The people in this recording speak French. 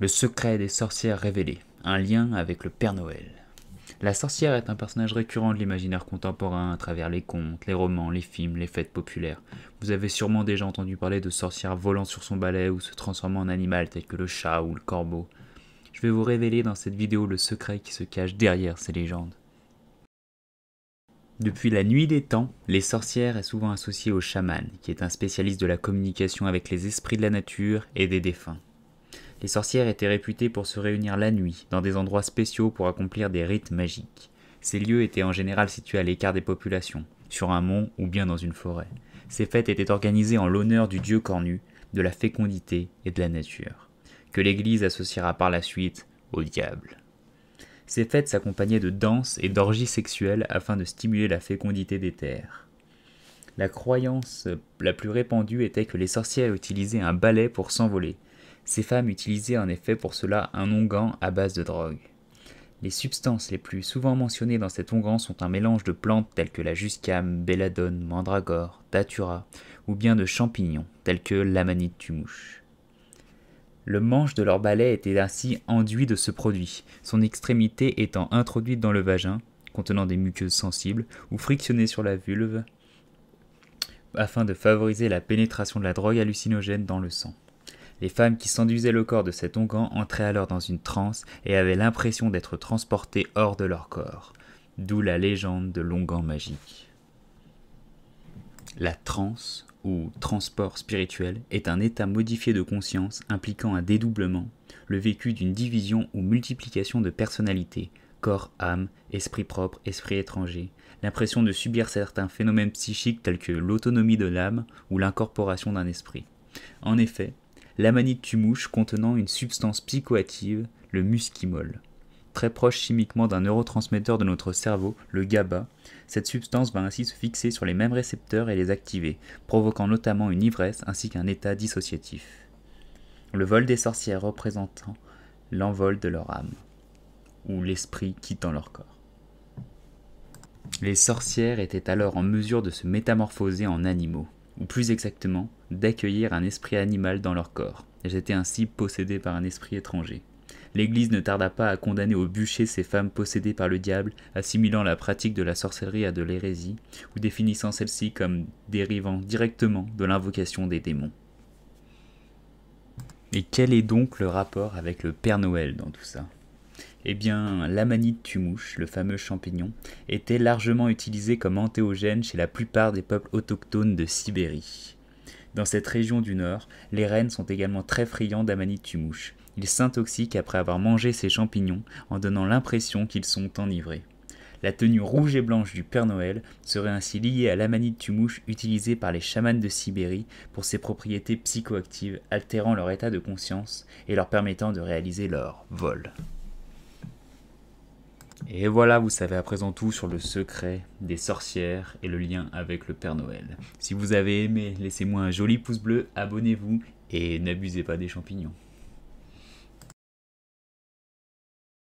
Le secret des sorcières révélé, un lien avec le Père Noël. La sorcière est un personnage récurrent de l'imaginaire contemporain à travers les contes, les romans, les films, les fêtes populaires. Vous avez sûrement déjà entendu parler de sorcières volant sur son balai ou se transformant en animal tel que le chat ou le corbeau. Je vais vous révéler dans cette vidéo le secret qui se cache derrière ces légendes. Depuis la nuit des temps, les sorcières est souvent associée au chaman, qui est un spécialiste de la communication avec les esprits de la nature et des défunts. Les sorcières étaient réputées pour se réunir la nuit, dans des endroits spéciaux pour accomplir des rites magiques. Ces lieux étaient en général situés à l'écart des populations, sur un mont ou bien dans une forêt. Ces fêtes étaient organisées en l'honneur du dieu cornu, de la fécondité et de la nature, que l'Église associera par la suite au diable. Ces fêtes s'accompagnaient de danses et d'orgies sexuelles afin de stimuler la fécondité des terres. La croyance la plus répandue était que les sorcières utilisaient un balai pour s'envoler. Ces femmes utilisaient en effet pour cela un onguent à base de drogue. Les substances les plus souvent mentionnées dans cet onguent sont un mélange de plantes telles que la juscame, belladone, mandragore, datura, ou bien de champignons tels que l'amanite tumouche. Le manche de leur balai était ainsi enduit de ce produit, son extrémité étant introduite dans le vagin, contenant des muqueuses sensibles, ou frictionnée sur la vulve, afin de favoriser la pénétration de la drogue hallucinogène dans le sang. Les femmes qui s'enduisaient le corps de cet onguent entraient alors dans une transe et avaient l'impression d'être transportées hors de leur corps, d'où la légende de l'onguent magique. La transe, ou transport spirituel, est un état modifié de conscience impliquant un dédoublement, le vécu d'une division ou multiplication de personnalités, corps, âme, esprit propre, esprit étranger, l'impression de subir certains phénomènes psychiques tels que l'autonomie de l'âme ou l'incorporation d'un esprit. En effet, l'amanite tumouche contenant une substance psychoactive, le muscimol. Très proche chimiquement d'un neurotransmetteur de notre cerveau, le GABA, cette substance va ainsi se fixer sur les mêmes récepteurs et les activer, provoquant notamment une ivresse ainsi qu'un état dissociatif. Le vol des sorcières représentant l'envol de leur âme, ou l'esprit quittant leur corps. Les sorcières étaient alors en mesure de se métamorphoser en animaux, ou plus exactement, d'accueillir un esprit animal dans leur corps. Elles étaient ainsi possédées par un esprit étranger. L'Église ne tarda pas à condamner au bûcher ces femmes possédées par le diable, assimilant la pratique de la sorcellerie à de l'hérésie, ou définissant celle-ci comme dérivant directement de l'invocation des démons. Et quel est donc le rapport avec le Père Noël dans tout ça ? Eh bien, l'amanite tumouche, le fameux champignon, était largement utilisé comme antéogène chez la plupart des peuples autochtones de Sibérie. Dans cette région du Nord, les rennes sont également très friands d'amanite tumouche. Ils s'intoxiquent après avoir mangé ces champignons en donnant l'impression qu'ils sont enivrés. La tenue rouge et blanche du Père Noël serait ainsi liée à l'amanite tumouche utilisée par les chamans de Sibérie pour ses propriétés psychoactives, altérant leur état de conscience et leur permettant de réaliser leur vol. Et voilà, vous savez à présent tout sur le secret des sorcières et le lien avec le Père Noël. Si vous avez aimé, laissez-moi un joli pouce bleu, abonnez-vous et n'abusez pas des champignons.